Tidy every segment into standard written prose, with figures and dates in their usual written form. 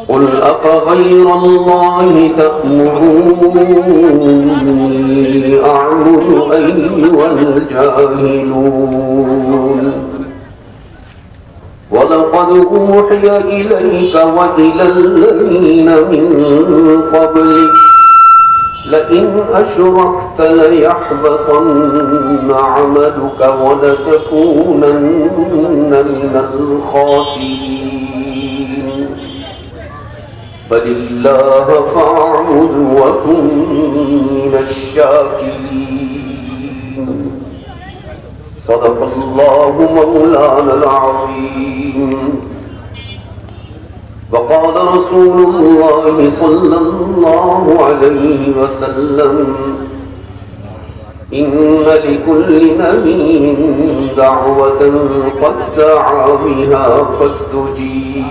قل أفغير الله تأمروني أعبد أيها الجاهلون ولقد أوحي إليك وإلى الذين من قبلك لئن أشركت ليحبطن عملك ولتكونن من الخاسرين بل الله فاعبد وكن من الشاكرين صدق الله مولانا العظيم وقال رسول الله صلى الله عليه وسلم إن لكل نبي دعوة قد دعا بها فاستجيب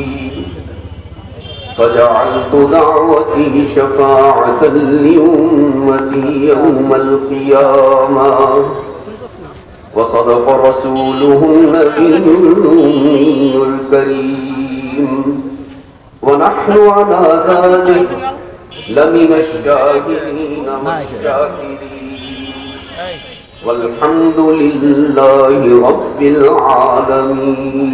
فجعلت دعوتي شفاعة لأمتي يوم القيامة وصدق رسوله النبي الأمي الكريم ونحن على ذلك لمن الشاهدين والشاكرين والحمد لله رب العالمين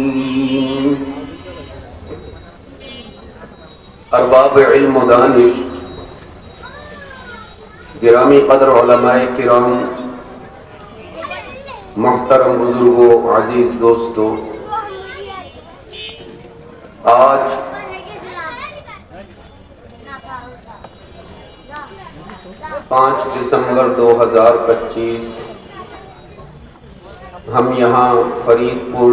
अरबाब इल्म दानिश गिरामी कदर उलमाए किराम मोहतरम बुजुर्गों अजीज दोस्तों आज 5 दिसंबर 2025 हम यहाँ फरीदपुर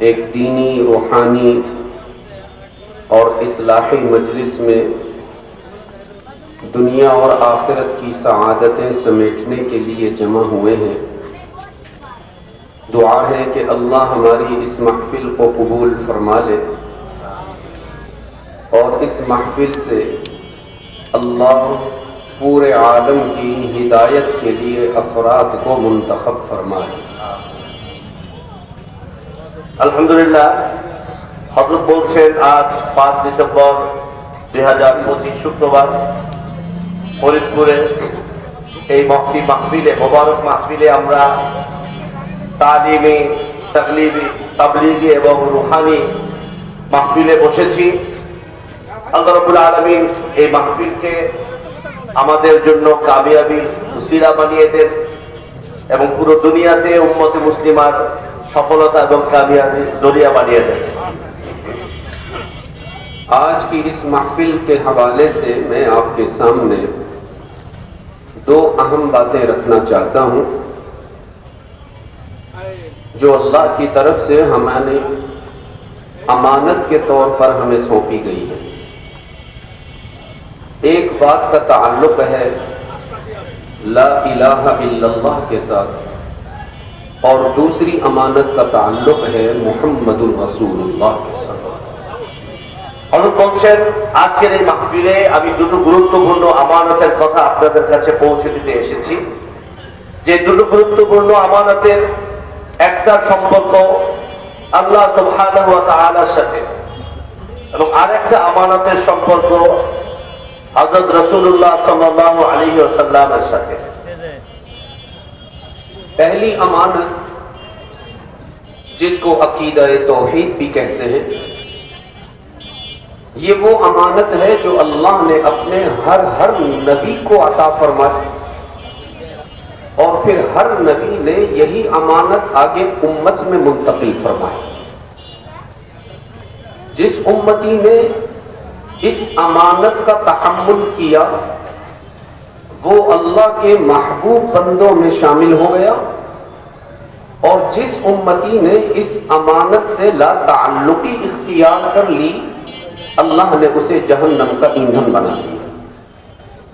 एक दीनी रूहानी और इस्लाही मजलिस में दुनिया और आखिरत की सआदतें समेटने के लिए जमा हुए हैं। दुआ है कि अल्लाह हमारी इस महफिल को कबूल फरमा ले और इस महफिल से अल्लाह पूरे आलम की हिदायत के लिए अफराद को मुंतखब फरमाए। अल्हम्दुलिल्लाह हजरत बोलছেন आज 5 ডিসেম্বর 2025 শুক্রবার ফরিদপুরে এই মহফি মাহফিলে মোবারক মাহফিলে আমরা তালিমি তাবলীগী এবং রুহানি মাহফিলে বসেছি। আল্লাহ রাব্বুল আলামিন এই মাহফিলকে আমাদের জন্য কামিয়াবির উসিলা বানিয়ে দেন এবং পুরো দুনিয়াতে উম্মতে মুসলিমার सफलता एवं कामयाबी जरिया बनिए दें। आज की इस महफिल के हवाले से मैं आपके सामने 2 अहम बातें रखना चाहता हूँ जो अल्लाह की तरफ से हमारे अमानत के तौर पर हमें सौंपी गई है। एक बात का ताल्लुक है ला इलाहा इल्लल्लाह के साथ और दूसरी अमानत का ताल्लुक है मुहम्मदुर रसूलुल्लाह के साथ। हजरत বলছেন আজকের এই মাহফিলে আমি দুটো গুরুত্বপূর্ণ আমানতের কথা আপনাদের কাছে পৌঁছে দিতে এসেছি। যে দুটো গুরুত্বপূর্ণ আমানতের একটার সম্পর্ক আল্লাহ সুবহানাহু ওয়া তাআলার সাথে এবং আরেকটা আমানতের সম্পর্ক হযরত রাসূলুল্লাহ সাল্লাল্লাহু আলাইহি ওয়াসাল্লামের সাথে। पहली अमानत जिसको अकीदा-ए तौहीद भी कहते हैं, ये वो अमानत है जो अल्लाह ने अपने हर नबी को अता फरमाई और फिर हर नबी ने यही अमानत आगे उम्मत में मुंतकिल फरमाई। जिस उम्मती ने इस अमानत का तहम्मुल किया वो अल्लाह के महबूब बंदों में शामिल हो गया और जिस उम्मती ने इस अमानत से ला ताल्लुकी इख्तियार कर ली अल्लाह ने उसे जहन्नम का ईंधन बना दिया।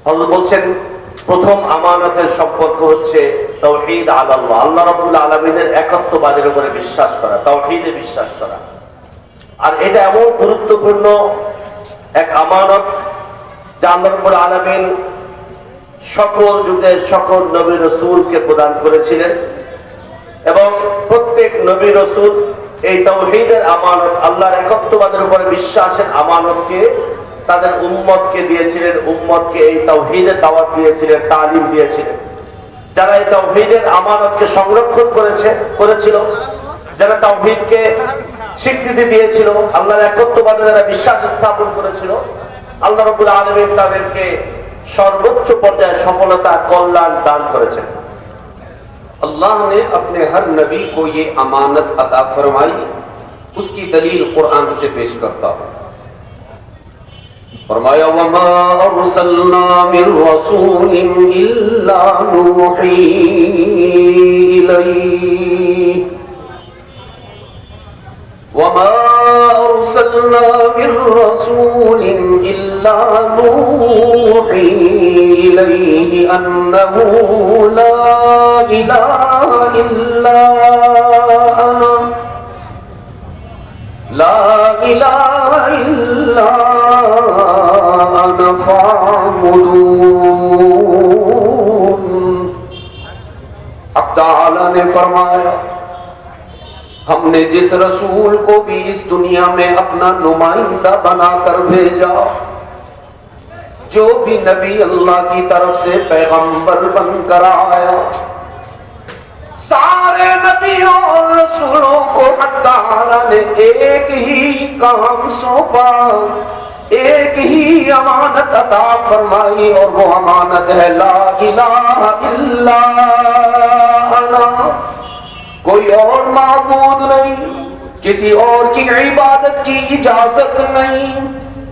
हज़रत বলছেন প্রথম আমানতের সম্পর্ক হচ্ছে তাওহীদ আলাল্লাহ, আল্লাহ রাব্বুল আলামিনের একত্ববাদের উপরে বিশ্বাস করা, তাওহীদে বিশ্বাস করা। আর এটা এমন গুরুত্বপূর্ণ এক আমানত যা আল্লাহ রাব্বুল আলামিন সকল যুগের সকল নবী রাসূলকে প্রদান করেছিলেন এবং প্রত্যেক নবী রাসূল এই তাওহীদের আমানত, আল্লাহর একত্ববাদের উপরে বিশ্বাসের আমানতকে তাদের উম্মতকে দিয়েছিলেন। উম্মতকে এই তাওহীদের দাওয়াত দিয়েছিলেন, তালিম দিয়েছিলেন। যারা এই তাওহীদের আমানতকে সংরক্ষণ করেছিল, যারা তাওহীদকে স্বীকৃতি দিয়েছিল, আল্লাহর একত্ববাদে যারা বিশ্বাস স্থাপন করেছিল, আল্লাহ রাব্বুল আলামিন তাদেরকে সর্বোচ্চ পর্যায়ে সফলতা, কল্যাণ দান করেছেন। अल्लाह ने अपने हर नबी को ये अमानत अता फरमाई, उसकी दलील कुरान से पेश करता हूं। फरमाया वमा अरसलना मिन रसूलिन इल्ला नूही इलैहि वमा अरसलना मिन रसूलिन इल्ला नूही इलैहि अन्नहु ला इलाहा इल्ला अना ला इलाहा इल्ला अना फाअबुदून। अब ताला ने फरमाया, हमने जिस रसूल को भी इस दुनिया में अपना नुमाइंदा बनाकर भेजा, जो भी नबी अल्लाह की तरफ से पैगंबर बनकर आया, सारे नबियों और रसूलों को अल्लाह ने एक ही काम सौंपा, एक ही अमानत अता फरमाई, और वो अमानत है ला इलाहा इल्ला अना। कोई और माबूद नहीं, किसी और की इबादत की इजाजत नहीं,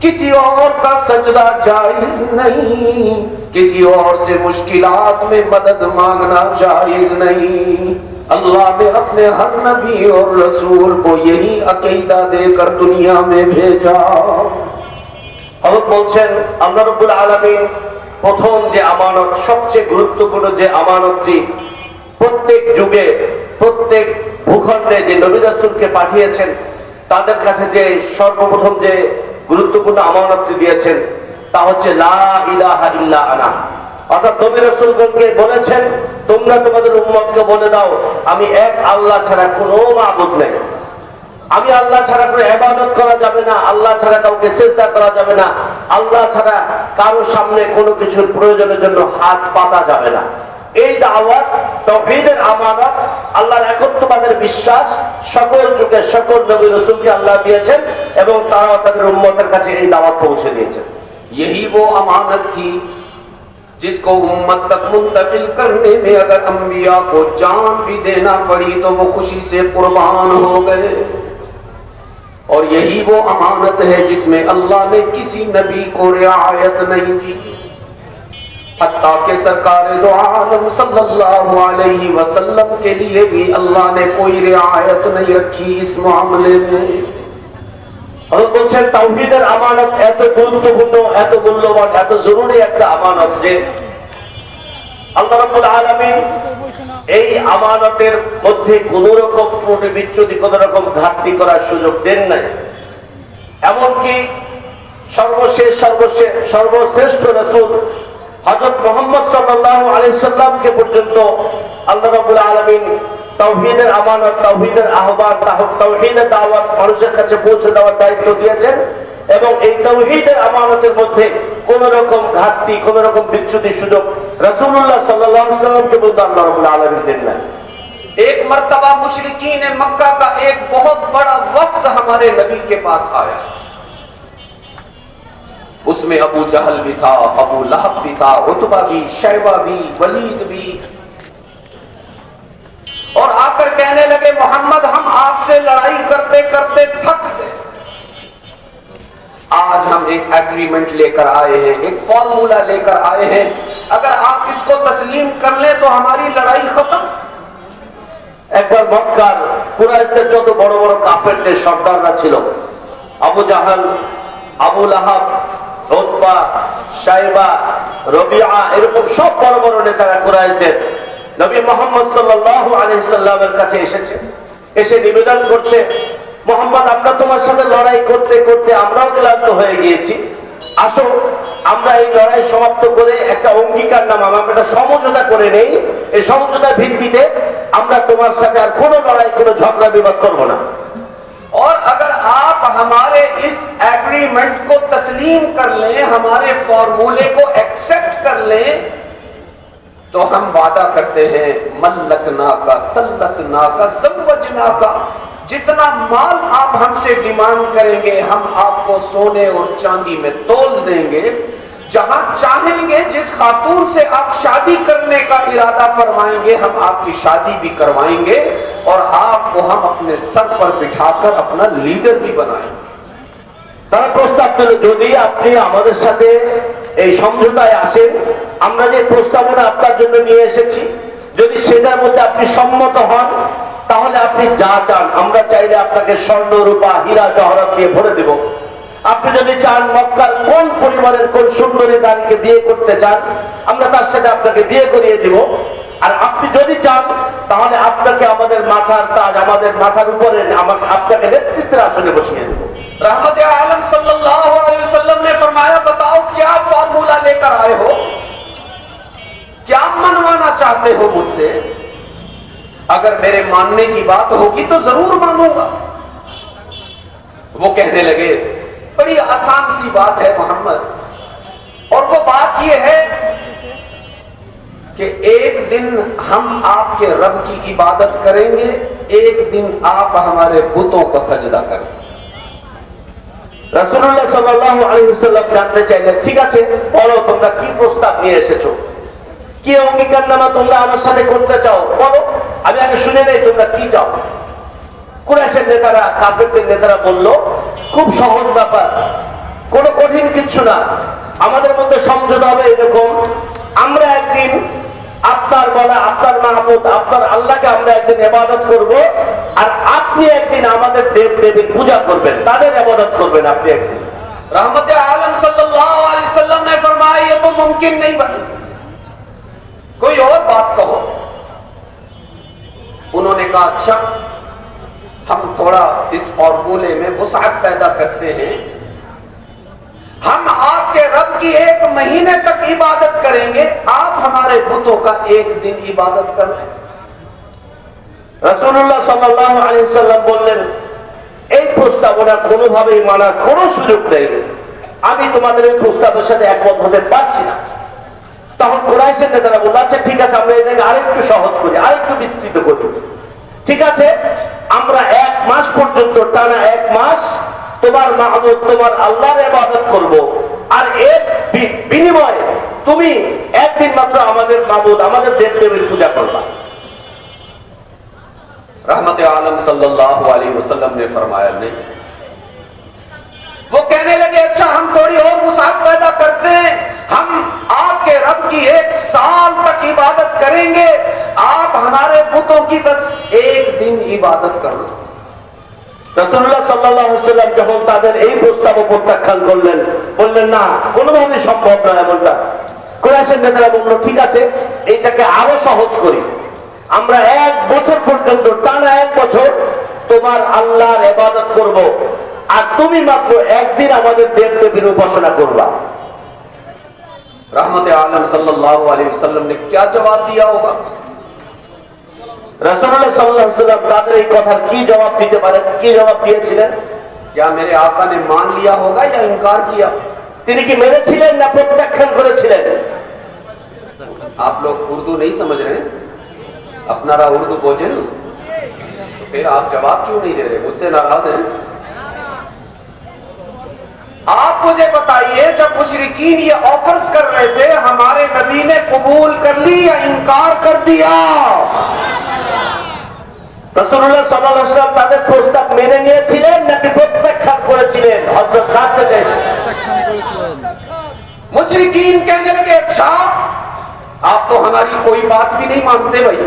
किसी और का सजदा जायज नहीं, किसी और से मुश्किलात में मदद मांगना जायज नहीं। अल्लाह ने अपने हर नबी और रसूल को यही अकीदा देकर दुनिया में भेजा। হযরত বলছেন আল্লাহ রাব্বুল আলামিন প্রথম যে আমানত, সবচেয়ে গুরুত্বপূর্ণ যে আমানতটি প্রত্যেক যুগে, প্রত্যেক ভূখণ্ডে যে নবী রাসূলকে পাঠিয়েছেন, তাদের কাছে যে সর্বপ্রথম যে গুরুত্বপূর্ণ আমানতটি দিয়েছেন, তা হচ্ছে লা ইলাহা ইল্লা আনা। অর্থাৎ নবী রাসূলগণকে বলেছেন, তোমরা তোমাদের উম্মতকে বলে দাও, আমি এক আল্লাহ ছাড়া কোনো মাবুদ নেই। আমি আল্লাহ ছাড়া কোনো ইবাদত করা যাবে না, আল্লাহ ছাড়া কাউকে সিজদা করা যাবে না, আল্লাহ ছাড়া কারো সামনে কোনো কিছুর প্রয়োজনের জন্য হাত পাতা যাবে না। এই দাওয়াত, তাওহীদের আমানত, আল্লাহর একত্ববাদের বিশ্বাস সকল যুগে সকল নবী রাসূলকে আল্লাহ দিয়েছেন এবং তারা তাদের উম্মতের কাছে এই দাওয়াত পৌঁছে দিয়েছেন। यही वो अमानत थी जिसको उम्मत तक मुंतकिल करने में अगर अंबिया को जान भी देना पड़ी तो वो खुशी से कुर्बान हो गए। और यही वो अमानत है जिसमें अल्लाह ने किसी नबी को रियायत नहीं दी, हत्ता के सरकार दो आलम सल्लल्लाहु अलैहि वसल्लम के लिए भी अल्लाह ने कोई रियायत नहीं रखी इस मामले में। হযরত বলছেন তাওহীদের আমানত এত গুরুত্বপূর্ণ, এত মূল্যবান, এত জরুরি একটা আমানত যে আল্লাহ রাব্বুল আলামিন এই আমানতের মধ্যে কোনো রকম ত্রুটি বিচ্যুতি, কোনো রকম ঘাটতি করার সুযোগ দেন নাই। এমনকি সর্বশ্রেষ্ঠ রাসূল হযরত মুহাম্মদ সাল্লাল্লাহু আলাইহি সাল্লামকে পর্যন্ত আল্লাহ রাব্বুল আলামিন তাওহীদের আমানত, তাওহীদের আহ্বান, তাওহীদের দাওয়াত মানুষের কাছে পৌঁছে দেওয়ার দায়িত্ব দিয়েছেন এবং এই তাওহীদের আমানতের মধ্যে কোন রকম ঘাটতি, কোন রকম বিচ্যুতি সুযোগ রাসূলুল্লাহ সাল্লাল্লাহু আলাইহি সাল্লামকে বলতে আল্লাহ রাব্বুল আলামিন দেন না। एक मर्तबा मुशरिकीन मक्का का एक बहुत बड़ा वफ्द हमारे नबी के पास आया, उसमें अबू जहल भी था, अबू लहब भी था, उतबा भी, शैबा भी, वलीद भी, और आकर कहने लगे मोहम्मद हम आपसे लड़ाई करते करते थक गए, आज हम एक एग्रीमेंट लेकर आए हैं, एक फॉर्मूला लेकर आए हैं, अगर आप इसको तस्लीम कर लें तो हमारी लड़ाई खत्म। একবার মক্কার কুরাইশদের যত বড় বড় কাফেরদের সর্দাররা ছিল, আবু জাহাল, আবু লাহাব, উতবা, শাইবা, রবিআ, এরকম সব বড় বড় নেতারা কুরাইশদের নবী মুহাম্মদ সাল্লাল্লাহু আলাইহি সাল্লামের কাছে এসে নিবেদন করছে, মুহাম্মদ আমরা তোমার সাথে লড়াই করতে করতে আমরাও ক্লান্ত হয়ে গিয়েছি, আসো আমরা এই লড়াই সমাপ্ত করে একটা অঙ্গীকার নামা, আমরা একটা সমঝোতা করে নেই, এই সমঝোতার ভিত্তিতে আমরা তোমার সাথে আর কোনো লড়াই, কোনো ঝগড়া বিবাদ করবো না। और अगर आप हमारे इस एग्रीमेंट को तस्लीम कर लें, हमारे फॉर्मूले को एक्सेप्ट कर लें, तो हम वादा करते हैं मल्लकना का, सल्लतना का, ज़व्वजना का, जितना माल आप हमसे डिमांड करेंगे हम आपको सोने और चांदी में तोल देंगे। जहां चाहेंगे, जिस खातून से आप शादी करने का इरादा फरमाएंगे, हम आपकी शादी भी करवाएंगे और आपको हम अपने सर पर बिठाकर अपना लीडर भी बनाएंगे। তারা প্রস্তাব দিল, যদি আপনি আমাদের সাথে এই সমঝোতায় আসেন, আমরা যে প্রস্তাবনা আপনার জন্য নিয়ে এসেছি, যদি সেটার মধ্যে আপনি সম্মত হন, তাহলে আপনি যা চান, আমরা চাইলে আপনাকে স্বর্ণ, রূপা, হীরা, জহরত দিয়ে ভরে দেব। আপনি যদি চান মক্কার কোন পরিবারের কোন সুন্দরী নারীকে বিয়ে করতে চান, আমরা তার সাথে আপনাকে বিয়ে করিয়ে দিব। আর আপনি যদি চান তাহলে আপনাকে আমাদের মাথার তাজ, আমাদের মাথার উপরে আপনাকে নেতৃত্বের আসনে বসিয়ে দেব। रहमत आलम सल्लल्लाहु अलैहि वसल्लम ने फरमाया, बताओ क्या फॉर्मूला लेकर आए हो, क्या मनवाना चाहते हो मुझसे? अगर मेरे मानने की बात होगी तो जरूर मानूंगा। वो कहने लगे, बड़ी आसान सी बात है मोहम्मद, और वो बात ये है कि एक दिन हम आपके रब की इबादत करेंगे, एक दिन आप हमारे बुतों को सजदा करें। রাসূলুল্লাহ সাল্লাল্লাহু আলাইহি ওয়াসাল্লাম জানতে চাইলেন, ঠিক আছে বলো তোমরা কি প্রস্তাব নিয়ে এসেছো, কি অঙ্গীকারনামা তোমরা আমার সাথে করতে চাও, বলো, আমি আগে শুনে নেই তোমরা কি চাও। কুরাইশের নেতারা, কাফেরদের নেতারা বলল, খুব সহজ ব্যাপার, কোনো কঠিন কিছু না, আমাদের মধ্যে সমঝোতা হবে এরকম, আমরা একদিন আপনার বলা, আপনার মাহবুব, আপনার আল্লাহকে আমরা একদিন ইবাদত করব, আর আপনি একদিন আমাদের দেব দেবীর পূজা করবেন, তাদের ইবাদত করবেন আপনি একদিন। रहमत आलम सल्लल्लाहु अलैहि वसल्लम ने फरमाया, ये तो मुमकिन नहीं बनी, कोई और बात कहो। उन्होंने कहा, अच्छा हम थोड़ा इस फॉर्मूले में वुसअत पैदा करते हैं, हम आपके रब की एक महीने तक इबादत करेंगे, आप हमारे बुतों का एक दिन इबादत कर लें। রাসূলুল্লাহ সাল্লাল্লাহু আলাইহি ওয়াসাল্লাম বললেন, এই প্রস্তাবনা কোনোভাবেই মানার কোনো সুযোগ নেই, আমি তোমাদের এই প্রস্তাবের সাথে একমত হতে পারছি না। তখন কুরাইশের নেতারা বলল, আচ্ছা ঠিক আছে, আমরা এটাকে আরেকটু সহজ করি, আরেকটু বিস্তৃত করি। ঠিক আছে, আমরা 1 মাস পর্যন্ত, টানা 1 মাস তোমার মাহবুব, তোমার আল্লাহর ইবাদত করব, আর এর বিনিময়ে তুমি একদিন মাত্র আমাদের মাহবুব, আমাদের দেব দেবীর পূজা করবা। रहमत आलम सल्लल्लाहु अलैहि वसल्लम ने फरमाया, नहीं। वो कहने लगे, अच्छा हम थोड़ी और वुसअत पैदा करते हैं, हम आपके रब की 1 साल तक इबादत करेंगे, आप हमारे बुतों की बस एक दिन इबादत करो। রাসূলুল্লাহ সাল্লাল্লাহু আলাইহি ওয়াসাল্লাম যখন তাদের এই প্রস্তাব প্রত্যাখ্যান করলেন, বললেন না, কোনোভাবেই সম্ভব নয় এমনটা। কুরাইশের নেতারা বলল, ঠিক আছে, এইটাকে আরো সহজ করি, আমরা 1 বছর পর্যন্ত, টানা 1 বছর তোমার আল্লাহর ইবাদত করব, আর তুমি মাত্র একদিন আমাদের দেব দেবীর উপাসনা করবা। रहमत आलम सल्लल्लाहु अलैहि वसल्लम ने क्या जवाब दिया होगा? রাসূলুল্লাহ সাল্লাল্লাহু আলাইহি ওয়াসাল্লাম তাদের এই কথার কি জবাব দিতে পারেন, কি জবাব দিয়েছিলেন? क्या मेरे आका ने मान लिया होगा या इनकार किया? তিনি কি মেনেছিলেন না প্রত্যাখ্যান করেছিলেন? आप लोग उर्दू नहीं समझ रहे हैं, अपना उर्दू बोझे ना, तो फिर आप जवाब क्यों नहीं दे रहे? मुझसे नाराज हैं? आप मुझे बताइए, जब मुशरिकीन ये ऑफर्स कर रहे थे, हमारे नबी ने कबूल कर ली या इनकार कर दिया? রাসূলুল্লাহ সাল্লাল্লাহু আলাইহি ওয়াসাল্লাম তাদের প্রস্তাব মেনে নিয়েছিলেন নাকি প্রত্যাখ্যান করেছিলেন? হযরত জানতে চাইছেন। मुशरिकीन कहने लगे, अच्छा आप तो हमारी कोई बात भी नहीं मानते भाई,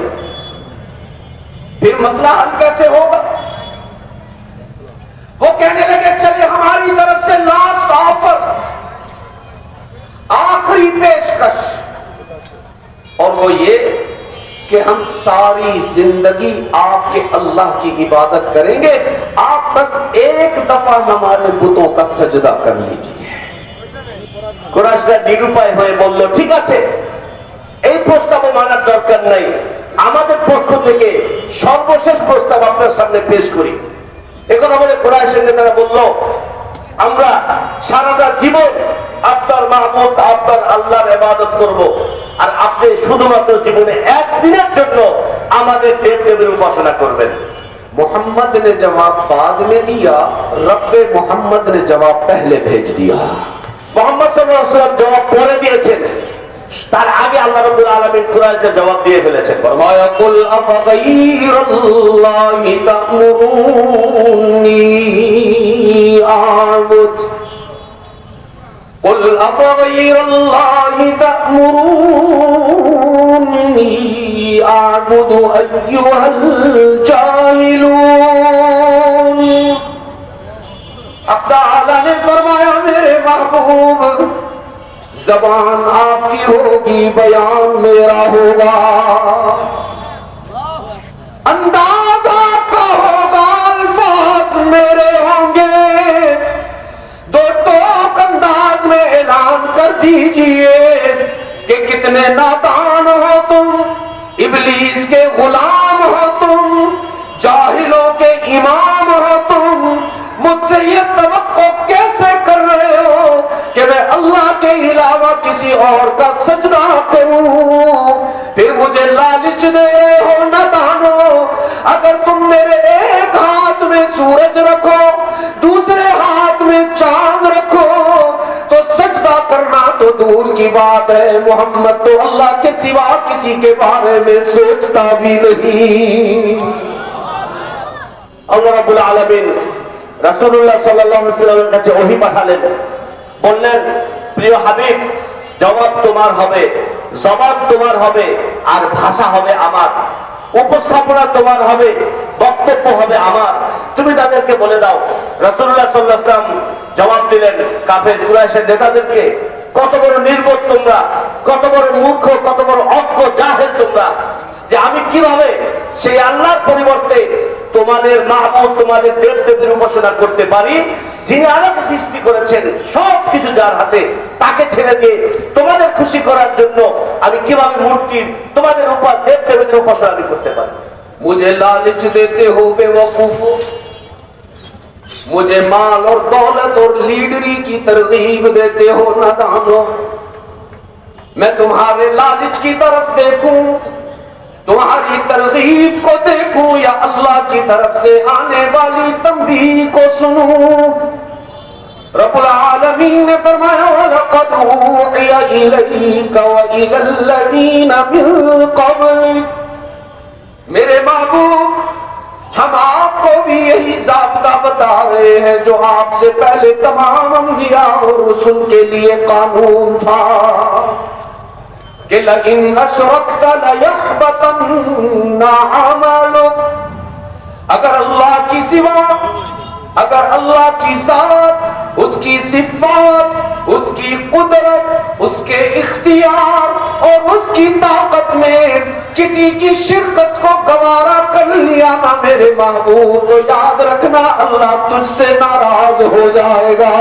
फिर मसला हल कैसे होगा? वो कहने लगे, चलिए हमारी तरफ से लास्ट ऑफर, आखिरी पेशकश, और वो ये कि हम सारी जिंदगी आपके अल्लाह की इबादत करेंगे, आप बस एक दफा हमारे बुतों का सजदा कर लीजिए। কুরাইশরা নিরুপায় হয়ে বলল, ঠিক আছে, এই প্রস্তাব মানার দরকার নাই, আমাদের পক্ষ থেকে সর্বশেষ প্রস্তাব আপনার সামনে পেশ করি। একথা বলে কুরাইশের নেতারা বলল, আমরা সারাটা জীবন আপনার মাহবুব আপনার আল্লাহর ইবাদত করব, আর আপনি শুধুমাত্র জীবনে একদিনের জন্য আমাদের দেব দেবীর উপাসনা করবেন। मोहम्मद ने जवाब बाद में दिया, रब्बे मोहम्मद ने जवाब पहले भेज दिया। মুহাম্মদ সাল্লাল্লাহু আলাইহি ওয়াসাল্লাম জবাব পরে দিয়েছেন, তার আগে আল্লাহ রাব্বুল আলামিন কুরাইশদের জবাব দিয়ে ফেলেছেন। फरमाया कुल अफगैरल्लाहि तअमुरूनी आबुद, कुल अफगैरल्लाहि तअमुरूनी आबुदु अय्युहल जाहिलून। अब ताला ने फरमाया मेरे महबूब, जबान आपकी होगी, बयान मेरा होगा, अंदाज आपका होगा, अल्फाज मेरे होंगे। दो टोक अंदाज में ऐलान कर दीजिए कि कितने नादान हो तुम, इब्लीस के गुलाम हो तुम, जाहिलों के इमाम हो तुम। मुझसे ये तवक्को कैसे कर रहे हो कि मैं अल्लाह के अलावा किसी और का सजदा करूं? फिर मुझे लालच दे रहे हो नादानो। अगर तुम मेरे एक हाथ में सूरज रखो, दूसरे हाथ में चांद रखो, तो सजदा करना तो दूर की बात है, मोहम्मद तो अल्लाह के सिवा किसी के बारे में सोचता भी नहीं। আল্লাহ রাব্বুল আলামিন রাসূলুল্লাহ সাল্লাল্লাহু আলাইহি ওয়াসাল্লামের কাছে ওহী পাঠালেন, বললেন প্রিয় হাবিব, জবাব তোমার হবে, জবাব তোমার হবে, আর ভাষা হবে আমার, উপস্থাপনা তোমার হবে, বক্তব্য হবে আমার। তুমি তাদেরকে বলে দাও। রাসূলুল্লাহ সাল্লাল্লাহু আলাইহি ওয়াসাল্লাম জবাব দিলেন কাফের কুরাইশের নেতাদেরকে, কত বড় নির্বোধ তোমরা, কত বড় মূর্খ, কত বড় অজ্ঞ জাহেল তোমরা, যে আমি কিভাবে সেই আল্লাহর পরিবর্তে তোমাদের মাহবুব তোমাদের দেব দেবীর উপাসনা করতে পারি, যিনি আমাকে সৃষ্টি করেছেন, সবকিছু যার হাতে, তাকে ছেড়ে দিয়ে তোমাদের খুশি করার জন্য আমি কিভাবে মূর্তির তোমাদের দেব দেবীদের উপাসনা আমি করতে পারি। मुझे लालच देते हो बेवकूफो, मुझे माल और दौलत और लीडरी की तरगीब देते हो नादानो। मैं तुम्हारे लालच की तरफ देखूं, तुम्हारी तरगीब को देखूं, या अल्लाह की तरफ से आने वाली तंबीह को सुनूं? रब्बुल आलमीन ने फरमाया वलक़द ऊहिया इलैका व इलल्लज़ीना मिन क़ब्लिक, मेरे महबूब हम आपको भी यही ज़ाब्ता बता रहे हैं जो आपसे पहले तमाम अंबिया और रसूल के लिए कानून था कि लइन अशरकत लयहबतन्ना अमलुक। अगर अल्लाह की सिवा, अगर अल्लाह की ज़ात, उसकी सिफ़ात, उसकी कुदरत, उसके इख्तियार और उसकी ताकत में किसी की शिरकत को गवारा कर लिया ना मेरे महबूब, तो याद रखना अल्लाह तुझसे नाराज हो जाएगा।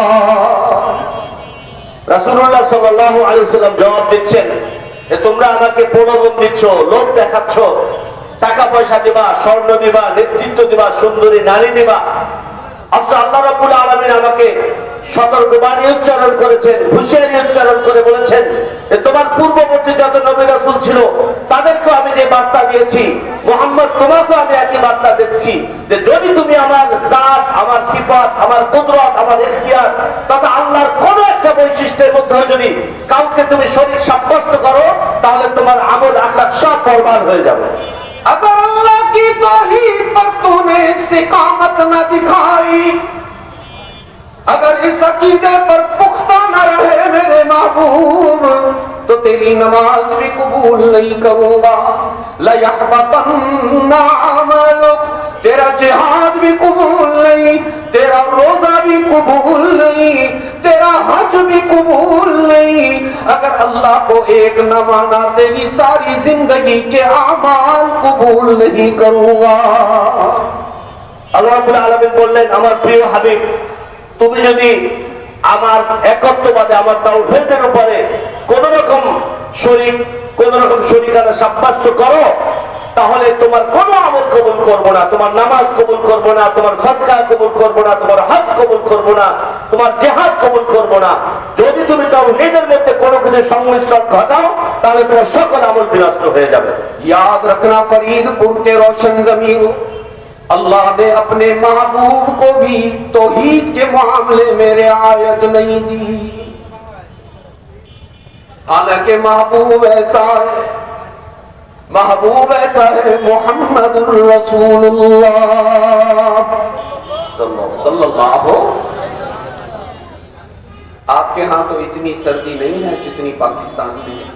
রাসূলুল্লাহ সাল্লাল্লাহু আলাইহি ওয়াসাল্লাম জবাব দিচ্ছেন যে তোমরা আমাকে প্রলোভন দিচ্ছ, লোভ দেখাচ্ছ, টাকা পয়সা দিবা, স্বর্ণ দিবা, নেতৃত্ব দিবা, সুন্দরী নারী দিবা। অথচ আল্লাহ রাব্বুল আলামিন আমাকে সতর্কবাণী উচ্চারণ করেছেন, হুঁশিয়ারি উচ্চারণ করে বলেছেন যে তোমার পূর্ববর্তী যত নবী রাসূল ছিল তাদেরকে আমি যে বার্তা দিয়েছি, মুহাম্মদ তোমাকে আমি একই বার্তা দিচ্ছি যে যদি তুমি আমার জাত, আমার সিফাত, আমার কুদরত, আমার ইখতিয়ার তথা আল্লাহর কোন একটা বৈশিষ্ট্যের মধ্যে যদি কাউকে তুমি শরীক সাব্যস্ত করো, তাহলে তোমার আমল আখলাক সব বরবাদ হয়ে যাবে। अगर अल्लाह की तौहीद पर तूने इस्तिकामत न दिखाई, अगर इस अकीदे पर पुख्ता न रहे मेरे महबूब, तो तेरी नमाज भी कबूल नहीं करूंगा। लयहबतन्ना अमलुक, तेरा जिहाद भी कबूल नहीं, तेरा रोजा भी कबूल नहीं, तेरा हज भी कबूल नहीं। अगर अल्लाह को एक न माना, तेरी सारी जिंदगी के आमाल कबूल नहीं करूंगा। আল্লাহ রাব্বুল আলামিন বললেন, আমার প্রিয় হাবিব, তুমি যদি আমার একত্ববাদে, আমার তাওহীদের উপরে কোন রকম শরীকানা সাব্যস্ত করো, তাহলে তোমার কোনো আমল কবুল করব না, তোমার নামাজ কবুল করব না, তোমার সদকা কবুল করব না, তোমার হজ কবুল করব না, তোমার জিহাদ কবুল করব না। যদি তুমি তাওহীদের মধ্যে কোনো কিছু সংমিশ্রণ ঘটাও তাহলে তোমার সকল আমল বিনষ্ট হয়ে যাবে। याद रखना फरीदपुर के रोशन जमीर, अल्लाह ने अपने महबूब को भी तौहीद के मामले में रियायत नहीं दी। हालांकि महबूब ऐसा है, महबूब ऐसा है मोहम्मदुर रसूलुल्लाह सल्लल्लाहु। आपके यहाँ तो इतनी सर्दी नहीं है जितनी पाकिस्तान में है,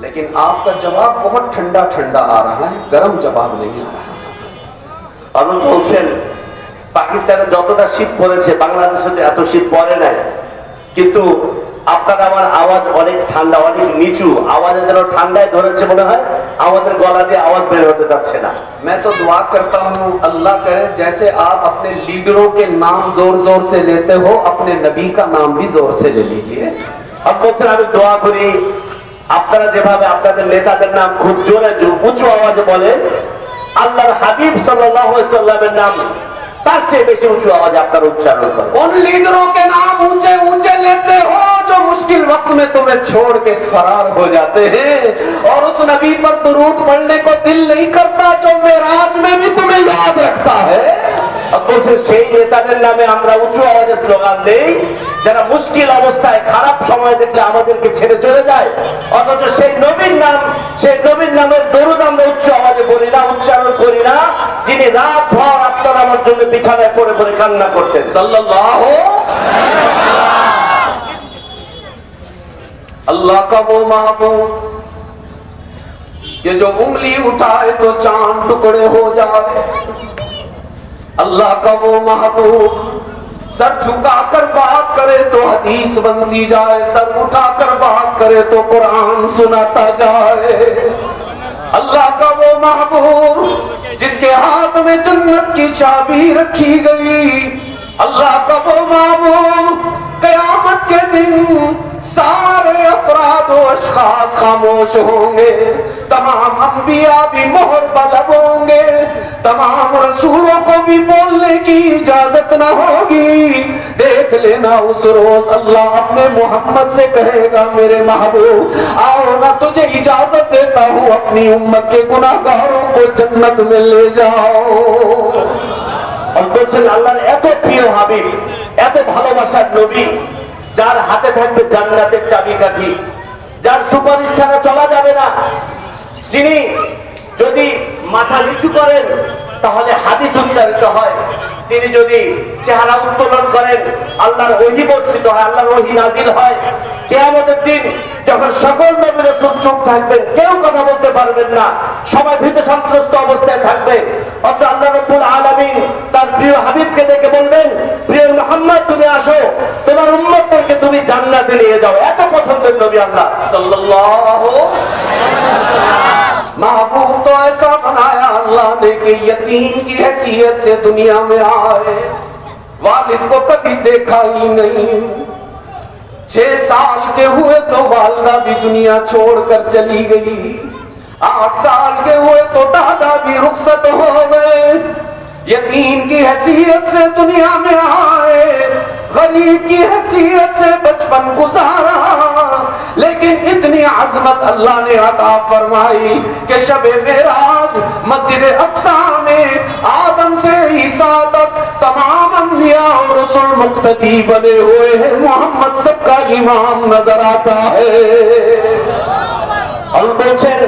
लेकिन आपका जवाब बहुत ठंडा ठंडा आ रहा है, गर्म जवाब नहीं आ रहा। আল্লাহ বলছেন পাকিস্তানে যতটা শীত পড়েছে বাংলাদেশে তো এত শীত পড়ে নাই, কিন্তু আপনার আমার আওয়াজ অনেক ঠান্ডা, অনেক নিচু, আওয়াজে যেন ঠান্ডায় ধরেছে মনে হয়, আমাদের গলা দিয়ে আওয়াজ বের হতে যাচ্ছে না। मैं तो दुआ करता हूँ अल्लाह करे जैसे आप अपने लीडरों के नाम जोर जोर से लेते हो, अपने नबी का नाम भी जोर से ले लीजिए। আপনি বলছেন আমি দোয়া করি আপনারা যেভাবে আপনাদের নেতাদের নাম খুব জোরে উঁচু আওয়াজে বলেন, আল্লাহর হাবিব সাল্লাল্লাহু আলাইহি ওয়াসাল্লামের নাম তার চেয়ে বেশি উঁচু আওয়াজে আপনারা উচ্চারণ করেন। उन लीडरों के नाम ऊंचे ऊंचे लेते हो जो मुश्किल वक्त में तुम्हें छोड़ के फरार हो जाते हैं, और उस नबी पर दुरूद पढ़ने को दिल नहीं करता जो मेराज में भी तुम्हें याद रखता है। বলছেন সেই নেতাদের নামে আমরা উঁচু আওয়াজে স্লোগান দেই যারা মুশকিল অবস্থায় খারাপ সময় দেখলে আমাদেরকে ছেড়ে চলে যায়, অথচ সেই নবীর নামের দরুদ আমরা উচ্চ আওয়াজে বলি না, উচ্চারণ করি না, যিনি রাত ভর আপনার আমার জন্য বিছানায় পড়ে পড়ে কান্না করতেন सल्लल्लाहु। अल्लाह का वो महबूब ये जो उंगली उठाए तो चांद टुकड़े हो जाए, अल्लाह का वो महबूब सर झुकाकर बात करे तो हदीस बनती जाए, सर उठाकर बात करे तो कुरान सुनाता जाए। अल्लाह का वो महबूब जिसके हाथ में जन्नत की चाबी रखी गई, अल्लाह का वो महबूब कयामत के दिन सारे अफराद व अशखास खामोश होंगे, तमाम अंबिया भी मोहर बलब होंगे, तमाम रसूलों को भी बोलने की इजाजत न होगी। देख लेना उस रोज अल्लाह अपने मोहम्मद से कहेगा मेरे महबूब आओ ना तुझे इजाजत देता हूँ अपनी उम्मत के गुनाहगारों को जन्नत में ले जाओ। আর বলছেন আল্লাহর এত প্রিয় হাবিব, এত ভালোবাসার নবী, যার হাতে থাকবে জান্নাতের চাবিকাঠি, যার সুপারিশ ছাড়া চলা যাবে না, যিনি যদি মাথা নিচু করেন তাহলে হাদিস উচ্চারিত হয়, তিনি যদি চেহারা উত্তোলন করেন আল্লাহর ওহী বর্ষিত হয়, আল্লাহর ওহী নাজিল হয়। কিয়ামতের দিন যখন সকল নবী রাসূল চুপ থাকবেন, কেউ কথা বলতে পারবেন না, সবাই ভীত সন্ত্রস্ত অবস্থায় থাকবে, অথচ আল্লাহ রাব্বুল আলামিন তার প্রিয় হাবিবকে ডেকে বলবেন প্রিয় মুহাম্মদ তুমি আসো, তোমার উম্মতদেরকে তুমি জান্নাতে নিয়ে যাও। এত পছন্দের নবী আল্লাহ सल्लल्लाहु। महबूब तो ऐसा बनाया अल्लाह ने कि यतीम की हैसियत से दुनिया में आए, वालिद को कभी देखा ही नहीं, 6 साल के हुए तो वालिदा भी दुनिया छोड़कर चली गई, 8 साल के हुए तो दादा भी रुखसत हो गए, यतीम की हैसियत से दुनिया में आए, गरीब की हैसियत से बचपन गुजारा, लेकिन इतनी अजमत अल्लाह ने अता फरमाई कि शबे मेराज मस्जिद अक्सा में आदम से ईसा तक तमाम अंबिया और रसूल मुक्तदी बने हुए हैं, मोहम्मद सबका इमाम नजर आता है। আর বলছেন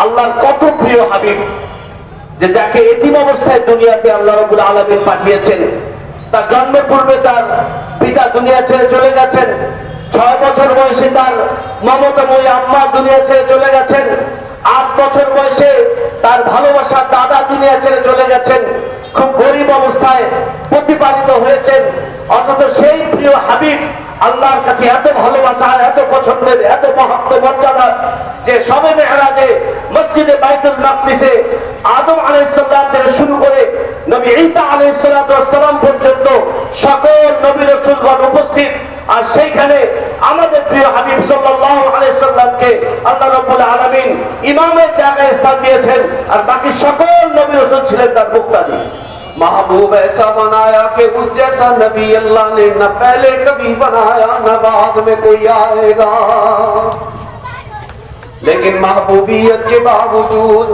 আল্লাহর কত প্রিয় হাবিব যে যাকে এতিম অবস্থায় দুনিয়াতে আল্লাহ রাব্বুল আলামিন পাঠিয়েছেন, তার জন্মের পূর্বে তার পিতা দুনিয়া ছেড়ে চলে গেছেন, 6 বছর বয়সে তার মমতাময়ী আম্মা দুনিয়া ছেড়ে চলে গেছেন, 8 বছর বয়সে তার ভালোবাসার দাদা দুনিয়া ছেড়ে চলে গেছেন, খুব গরিব অবস্থায় প্রতিপালিত হয়েছেন, অথচ সেই প্রিয় হাবিব আল্লাহর কাছে এত ভালোবাসার, এত পছন্দের, এত মহত্ব মর্যাদা যে শবে মেহরাজে মসজিদে বাইতুল মাকদিসে আদম আলাইহিস সালাম থেকে শুরু করে নবী ঈসা আলাইহিস সালাম পর্যন্ত সকল নবী রাসূলগণ উপস্থিত, আর সেইখানে আমাদের প্রিয় হাবিব সাল্লাল্লাহু আলাইহি সাল্লামকে আল্লাহ রাব্বুল আলামিন ইমামের জায়গায় স্থান দিয়েছেন, আর বাকি সকল নবী রাসূল ছিলেন তার মুক্তাদি। महबूब ऐसा बनाया कि उस जैसा नबी अल्लाह ने न पहले कभी बनाया न बाद में कोई आएगा। लेकिन महबूबियत के बावजूद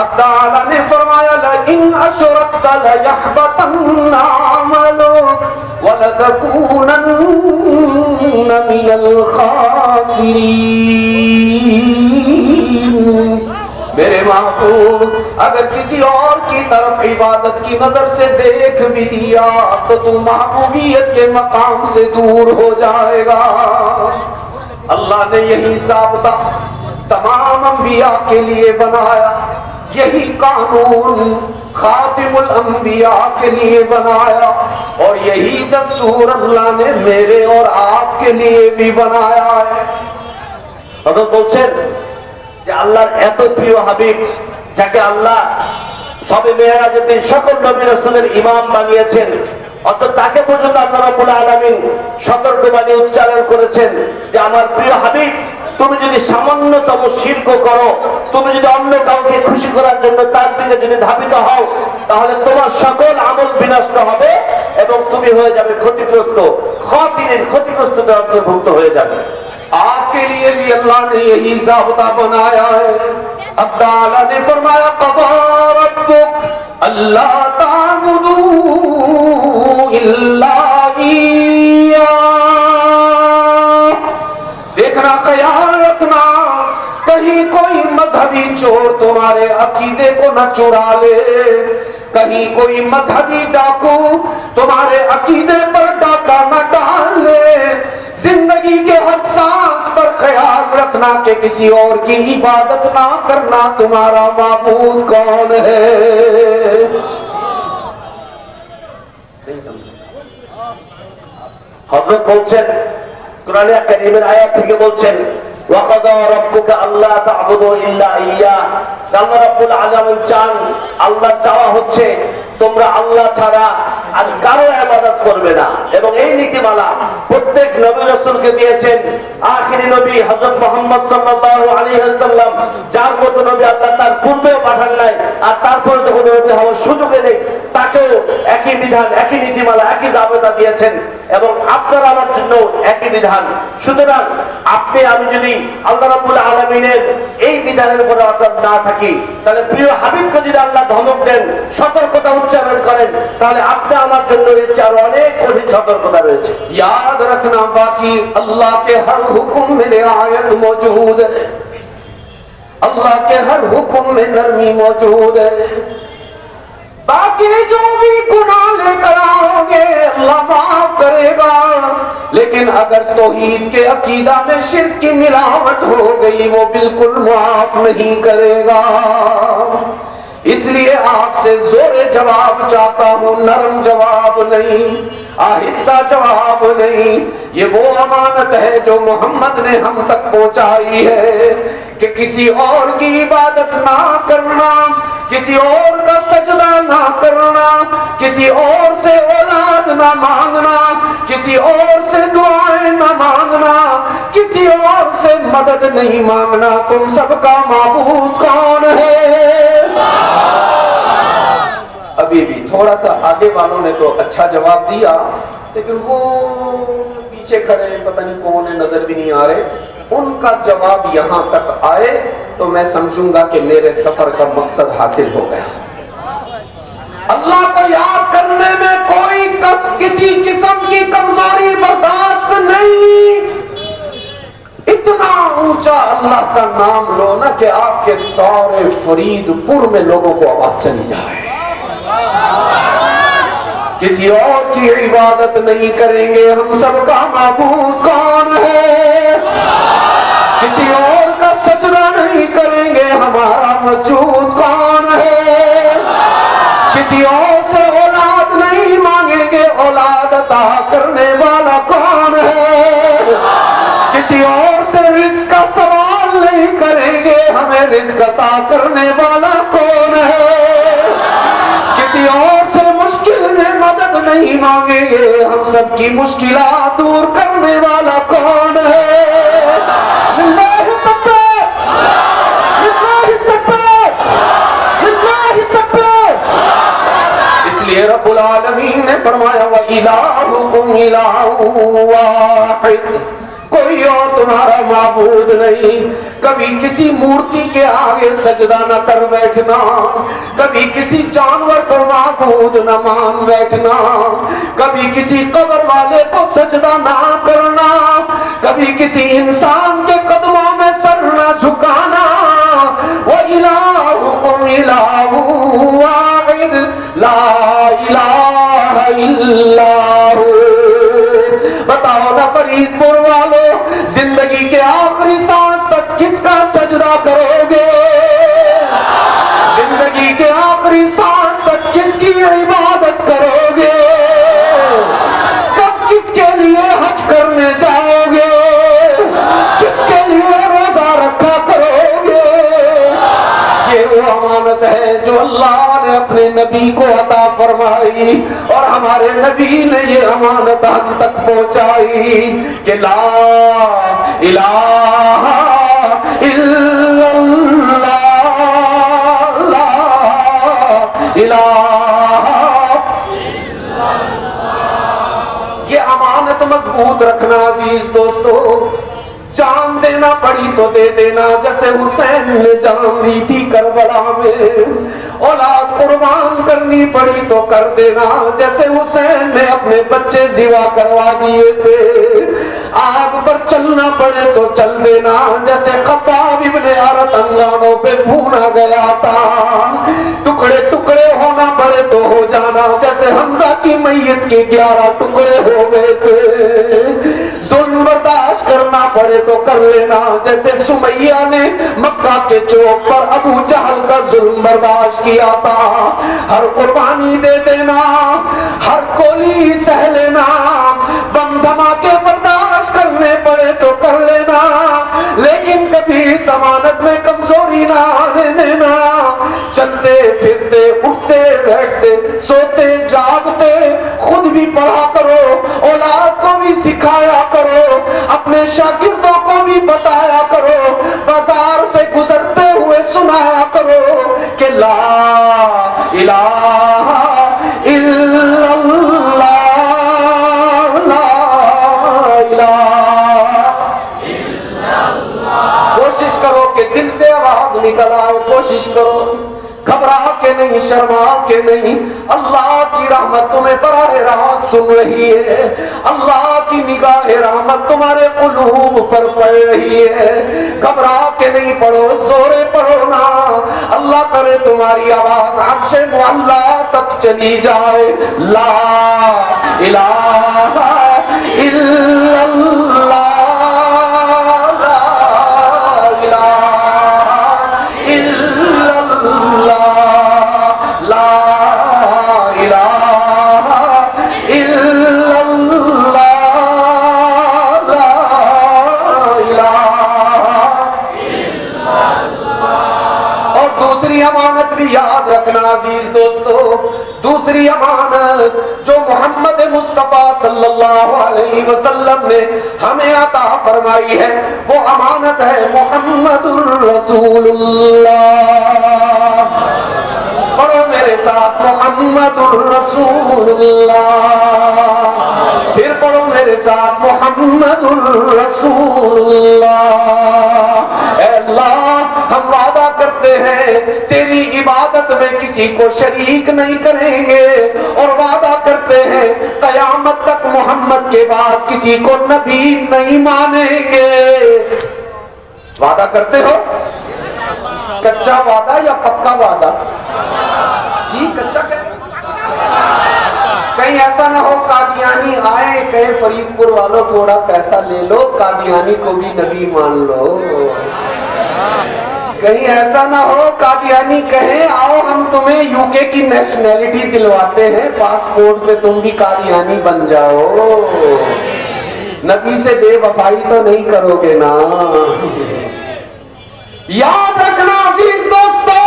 अल्लाह ने फरमाया ला इन अशरकता ला यहबतन्ना अमलुक व लतकूनन्ना मिनल खासिरीन। मेरे महबूब अगर किसी और की तरफ इबादत की नजर से देख भी लिया तो तू महबूबियत के मकाम से दूर हो जाएगा। अल्लाह ने यही ज़ाब्ता तमाम अंबिया के लिए बनाया, यही कानून खातिमुल अंबिया के लिए बनाया, और यही दस्तूर अल्लाह ने मेरे और आपके लिए भी बनाया है। তখন বলছেন যে আল্লাহর এত প্রিয় হাবিব, যাকে আল্লাহ সবে মেরাজের দিন সকল নবী রাসূলের ইমাম বানিয়েছেন, অথচ তাকে পর্যন্ত আল্লাহ রাব্বুল আলামিন সতর্কবাণী উচ্চারণ করেছেন যে আমার প্রিয় হাবিব, তুমি যদি সামান্যতম শিরক করো, তুমি যদি অন্য কাউকে খুশি করার জন্য তার দিকে যদি ধাবিত হও, তাহলে তোমার সকল আমল বিনষ্ট হবে এবং তুমি হয়ে যাবে ক্ষতিগ্রস্ত, খাসিরিন, ক্ষতিগ্রস্তদের অন্তর্ভুক্ত হয়ে যাবে। आपके लिए भी अल्लाह ने यही ज़ाब्ता बनाया है। अब ताला ने फरमाया क़ज़ा रब्बुक अल्ला ता'बुदू इल्ला इय्या। देखना, ख्याल रखना, कहीं कोई मजहबी चोर तुम्हारे अकीदे को न चुरा ले, कहीं कोई मजहबी डाकू तुम्हारे अकीदे पर डाका न डाल ले। जिंदगी के हर सांस पर ख्याल रखना कि किसी और की इबादत ना करना। तुम्हारा माबूद कौन है? नहीं समझे? হযরত বলছেন, কোরআনে কারীমের আয়াত থেকে বলছেন ওয়া কাযা রাব্বুকা আল্লা তা'বুদু ইল্লা ইয়্যা। আল্লাহ রাব্বুল আলামিন চান, আল্লাহ চাওয়া হচ্ছে তোমরা আল্লাহ ছাড়া আর কারো ইবাদত করবে না। এবং এই নীতিমালা প্রত্যেক নবী রাসূলকে দিয়েছেন। আখিরি নবী হযরত মুহাম্মদ সাল্লাল্লাহু আলাইহি ওয়াসাল্লাম, যার মতো নবী আল্লাহ তার পূর্বেও পাঠান নাই, আর তারপরে যখন নবী হওয়ার সুযোগ নেই, তাকেও একই বিধান, একই নীতিমালা, একই জাবেতা দিয়েছেন, এবং আপনার আমার জন্য একই বিধান। সুতরাং আপনি আমি যদি আল্লাহ রাব্বুল আলামিনের এই বিধানের উপর অটল না থাকি, তাহলে প্রিয় হাবিবকে যদি আল্লাহ ধমক দেন, সতর্কতা উচ্চারণ করেন, তাহলে আপনি আমার জন্য এর চেয়ে অনেক কঠিন সতর্কতা রয়েছে। याद रखना, बाकी अल्लाह के हर हुक्म में रियायत मौजूद है, अल्लाह के हर हुक्म में नरमी मौजूद है। बाकी जो भी गुनाह लेकर आओगे अल्लाह माफ करेगा, लेकिन अगर तौहीद के अकीदा में शिर्क की मिलावट हो गई वो बिल्कुल माफ नहीं करेगा। इसलिए आपसे जोरे जवाब चाहता हूं, नरम जवाब नहीं, आहिस्ता जवाब नहीं। ये वो अमानत है जो मोहम्मद ने हम तक पहुंचाई है कि किसी और की इबादत ना करना, किसी और का सजदा ना करना, किसी और से औलाद ना मांगना, किसी और से दुआएं ना मांगना, किसी और से मदद नहीं मांगना। तुम सबका माबूद कौन है? अभी भी थोड़ा सा आगे वालों ने तो अच्छा जवाब दिया, लेकिन वो पीछे खड़े पता नहीं कौन है, नजर भी नहीं आ रहे, उनका जवाब यहां तक आए तो मैं समझूंगा कि मेरे सफर का मकसद हासिल हो गया। अल्लाह को याद करने में कोई किसी किस्म की कमजोरी बर्दाश्त नहीं। इतना ऊंचा अल्लाह का नाम लो ना कि आपके सारे फरीदपुर में लोगों को आवाज चली जाए। किसी और की इबादत नहीं करेंगे। हम सबका माबूद कौन है? किसी और का सजदा नहीं करेंगे। हमारा मस्जूद कौन है? किसी और से औलाद नहीं मांगेंगे। औलाद अता करने वाला कौन है? किसी और से रिज़्क़ का सवाल नहीं करेंगे। हमें रिज़्क़ अता करने वाला कौन है? किसी और से मुश्किल में मदद नहीं मांगेंगे। हम सबकी मुश्किलात दूर करने वाला कौन है? इलाहुकुम इलाहुन वाहिद, कोई और तुम्हारा माबूद नहीं। कभी किसी मूर्ति के आगे सजदा न कर बैठना, कभी किसी जानवर को माबूद न मान बैठना, कभी किसी कब्र वाले को सजदा ना करना, कभी किसी इंसान के कदमों में सर न झुकाना। वो इलाहुकुम इलाहुन वाहिद ला इलाहा इल्लाहु। बताओ ना फरीदपुर वालों, जिंदगी के आखिरी सांस तक किसका सजदा करोगे? जिंदगी के आखिरी सांस तक किसकी इबादत करोगे? कब किसके लिए हज करने जाओगे? किसके लिए रोजा रखा करोगे? ये वो अमानत है जो अल्लाह ने अपने नबी को अता फरमाई, और हमारे नबी ने ये अमानत हम तक पहुंचाई कि ला इलाहा इल्लल्लाह, ला इलाहा। ये अमानत मजबूत रखना अजीज दोस्तों। जान देना पड़ी तो दे देना, जैसे हुसैन ने जान दी थी करबला में। औलाद कुर्बान करनी पड़ी तो कर देना, जैसे हुसैन ने अपने बच्चे जिवा करवा दिए थे। आग पर चलना पड़े तो चल देना, जैसे खब्बाब इब्ने अरत अंगारों पे भूना गया था। टुकड़े टुकड़े होना पड़े तो हो जाना, जैसे हमजा की मैयत के 11 टुकड़े हो गए थे। जुल्म बर्दाश्त करना पड़े तो कर लेना, जैसे सुमैया ने मक्का के चौक पर अबू जहल का जुल्म बर्दाश्त किया था। हर कुर्बानी दे देना, हर कोली सह लेना, बम धमाके बर्दाश्त करने पड़े तो कर लेना, लेकिन कभी समानत में कमजोरी ना आने देना। चलते फिरते उठते बैठते सोते जागते खुद भी पढ़ा करो, औलाद को भी सिखाया करो, अपने शागिर्दों को भी बताया करो, बाजार से गुजरते हुए सुनाया करो कि ला इलाहा इल्लल्लाह, ला इलाहा इल्लल्लाह। कोशिश करो कि दिल से आवाज निकल आए, कोशिश करो, घबरा के नहीं, शर्मा के नहीं। अल्लाह की रहमत तुम्हें बराह रास्त सुन रही है, अल्लाह की निगाह रहमत तुम्हारे कुलूब पर पड़ रही है। घबरा के नहीं पढ़ो, जोरे पढ़ो ना। अल्लाह करे तुम्हारी आवाज अर्शे मुअल्ला तक चली जाए। ला इलाहा इल्लल्लाह, अमानत भी याद रखना अजीज दोस्तों। दूसरी अमानत जो मोहम्मद मुस्तफा सल्लल्लाहु अलैहि वसल्लम ने हमें अता फरमाई है, वो अमानत है मोहम्मदुर रसूलुल्लाह। पढ़ो मेरे साथ मोहम्मदुर रसूलुल्लाह, फिर पढ़ो मेरे साथ मोहम्मदुर रसूलुल्लाह। अल्लाह हम वादा करते हैं तेरी इबादत में किसी को शरीक नहीं करेंगे, और वादा करते हैं कयामत तक मोहम्मद के बाद किसी को नबी नहीं मानेंगे। वादा करते हो? कच्चा वादा या पक्का वादा? जी कच्चा क्या? कहीं ऐसा ना हो कादियानी आए कहे फरीदपुर वालों थोड़ा पैसा ले लो, कादियानी को भी नबी मान लो। कहीं ऐसा ना हो कादियानी कहे आओ हम तुम्हें यूके की नेशनैलिटी दिलवाते हैं, पासपोर्ट पे तुम भी कादियानी बन जाओ। नबी से बेवफाई तो नहीं करोगे ना। याद रखना अजीज दोस्तों,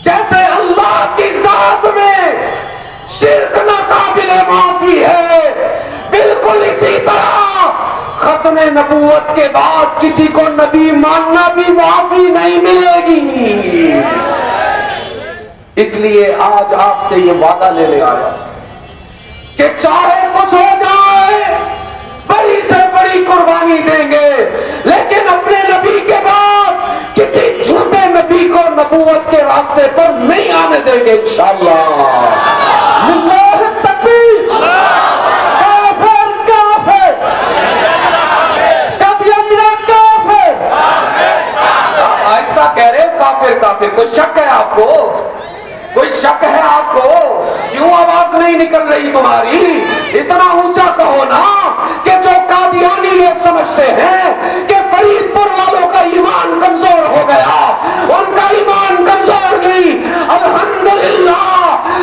जैसे अल्लाह की जात में शिर्क नाकाबिले माफी है, बिल्कुल इसी तरह खत्मे नबूवत के बाद किसी को नबी मानना भी माफी नहीं मिलेगी। इसलिए आज आपसे ये वादा लेने आया कि चाहे कुछ हो जाए बड़ी से बड़ी कुर्बानी देंगे, लेकिन अपने नबी के बाद किसी झूठे नबी को नबूवत के रास्ते पर नहीं आने देंगे इंशाअल्लाह। लिल्लाह तकबीर, काफिर काफिर, कादियानी काफिर। आप ऐसा कह रहे हो काफिर काफिर, कोई शक है आपको? कोई शक है आपको? क्यों आवाज नहीं निकल रही तुम्हारी? इतना ऊंचा कहो ना कि जो कादियानी ये समझते हैं कि फरीदपुर वालों का ईमान कमजोर हो गया, उनका ईमान कमजोर नहीं, अल्हम्दुलिल्लाह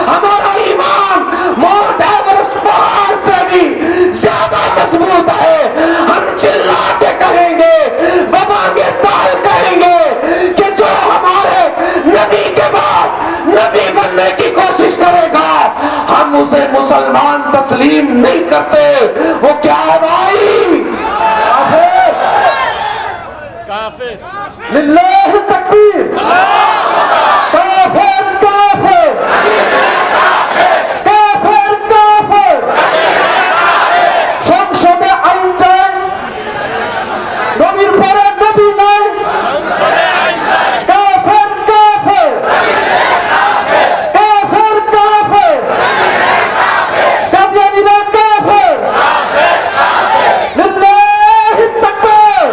हमारा ईमान माउंट एवरेस्ट पहाड़ से भी ज्यादा मजबूत है। हम चिल्ला के कहेंगे, बबांगे ताल कहेंगे कि जो हमारे नबी के बाद नबी बनने की कोशिश करेगा हम उसे मुसलमान तस्लीम नहीं करते। वो क्या है भाई? काफिर। लिल्लाह तकबीर, काफिर काफिर, काफिर काफिर। সংসদে আইন চাই, নবীর পরে নবী নাই। কাফির কাফির, কাফির কাফির, কাদিয়ানীরা কাফির। লিল্লাহ তাকবীর।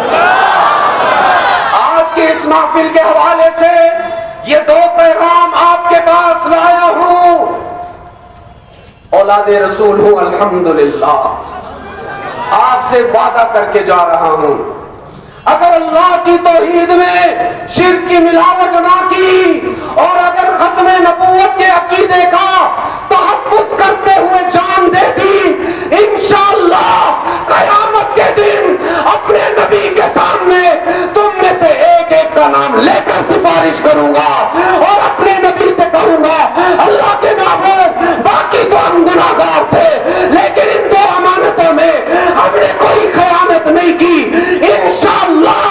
आज की इस महफिल के हवाले से ये दो पैगाम आपके पास लाया हूं। औलादे रसूल हूं अल्हम्दुलिल्लाह, आपसे वादा करके जा रहा हूं, अगर अल्लाह की तौहीद में शिर्क की मिलावट ना की और अगर खत्मे नबूवत के अकीदे का तहफ्फुज करते हुए जान दे दी, इंशाअल्लाह कयामत के दिन अपने नबी के सामने तुम में से एक एक का नाम लेकर सिफारिश करूंगा और अपने नबी से कहूंगा, अल्लाह के महबूब बाकी तो हम गुनाहगार थे, लेकिन इन दो अमानतों में हमने कोई खयानत नहीं की। इंशाअल्लाह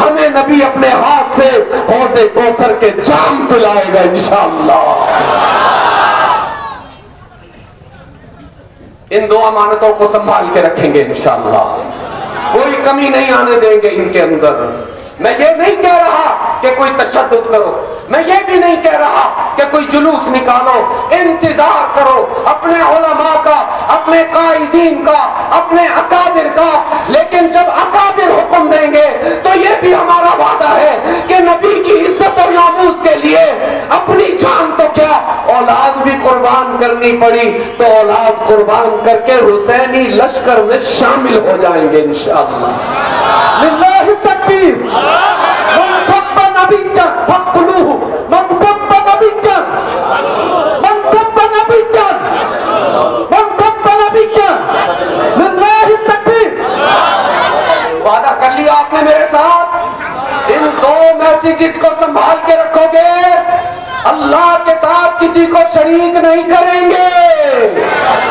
हमें नबी अपने हाथ से हौज़े कौसर के जाम पिलाएगा इंशाअल्लाह। इन दो अमानतों को संभाल के रखेंगे इंशाअल्लाह, कोई कमी नहीं आने देंगे इनके अंदर। मैं ये नहीं कह रहा कि कोई तशद्दुद करो, मैं ये भी नहीं कह रहा कि कोई जुलूस निकालो, इंतजार करो अपने उलमा का, अपने कायदीन का, अपने अकाबिर का। लेकिन जब अकाबिर हुक्म देंगे तो ये भी हमारा वादा है कि नबी की इज्जत और नामूस के लिए अपनी जान तो क्या औलाद भी कुर्बान करनी पड़ी तो औलाद कुर्बान करके हुसैनी लश्कर में शामिल हो जाएंगे इंशाअल्लाह। लिल्लाह तकबीर। मन सब्बा नबीय्यन फक़्तुलूहु, मन सब्बा नबीय्यन, मन सब्बा नबीय्यन, मन सब्बा नबीय्यन। लिल्लाह तकबीर। वादा कर लिया आपने मेरे साथ, इन दो मैसेजेस को संभाल के रखोगे, अल्लाह के साथ किसी को शरीक नहीं करेंगे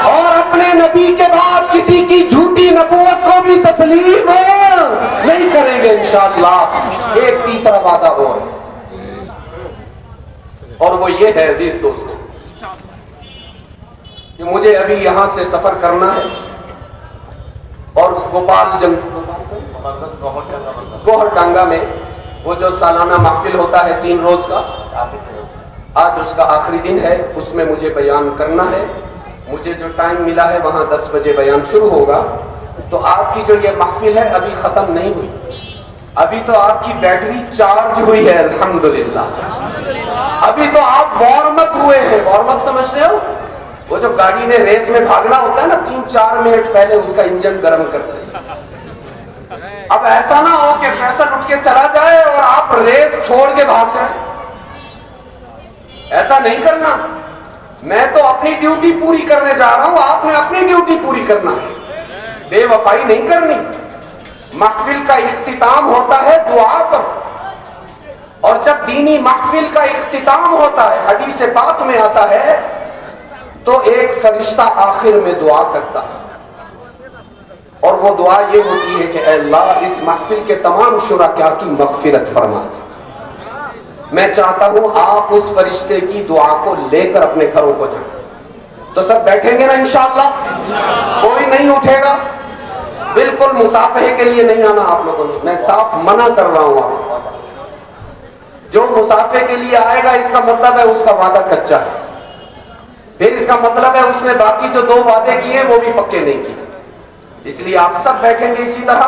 और अपने नबी के बाद किसी की झूठी नबूवत को भी तस्लीम नहीं करेंगे इंशाअल्लाह। एक तीसरा वादा और वो ये है अजीज दोस्तों कि मुझे अभी यहां से सफर करना है और गोहरडांगा में वो जो सालाना महफिल होता है 3 रोज का, आज उसका आखिरी दिन है, उसमें मुझे बयान करना है। मुझे जो टाइम मिला है वहां 10 बजे बयान शुरू होगा। तो आपकी जो ये महफिल है अभी खत्म नहीं हुई, अभी तो आपकी बैटरी चार्ज हुई है अल्हम्दुलिल्लाह। अभी तो आप वार्म अप हुए हैं। वार्म अप समझते हो? वो जो गाड़ी ने रेस में भागना होता है ना, 3-4 मिनट पहले उसका इंजन गर्म करते हैं। अब ऐसा ना हो कि फैसल उठ के चला जाए और आप रेस छोड़ के भाग जाए, ऐसा नहीं करना। मैं तो अपनी ड्यूटी पूरी करने जा रहा हूं, आपने अपनी ड्यूटी पूरी करना है, बेवफाई नहीं करनी। महफिल का इख्तिताम होता है दुआ पर, और जब दीनी महफिल का इख्तिताम होता है, हदीस पाक में आता है, तो एक फरिश्ता आखिर में दुआ करता है और वो दुआ ये होती है कि अल्लाह इस महफिल के तमाम शुरका की मगफिरत फरमा दे। मैं चाहता हूं आप उस फरिश्ते की दुआ को लेकर अपने घरों को जाएं। तो सब बैठेंगे ना इंशाअल्लाह? कोई नहीं उठेगा? बिल्कुल मुसाफे के लिए नहीं आना आप लोगों ने, मैं साफ मना कर रहा हूं आपको। जो मुसाफे के लिए आएगा इसका मतलब है उसका वादा कच्चा है, फिर इसका मतलब है उसने बाकी जो 2 वादे किए वो भी पक्के नहीं किए। इसलिए आप सब बैठेंगे इसी तरह,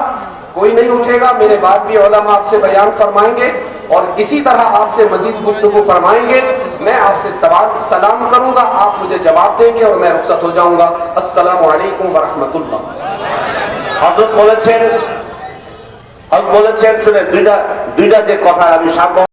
कोई नहीं उठेगा। मेरे बाद भी उलमा आपसे बयान फरमाएंगे और इसी तरह आपसे मजीद गुफ्तगू फरमाएंगे। मैं आपसे सलाम करूंगा, आप मुझे जवाब देंगे और मैं रुखसत हो जाऊंगा। अस्सलामु अलैकुम व रहमतुल्लाह। हजरत বলেছেন শুনে দুইটা যে কথা আমি সাম্য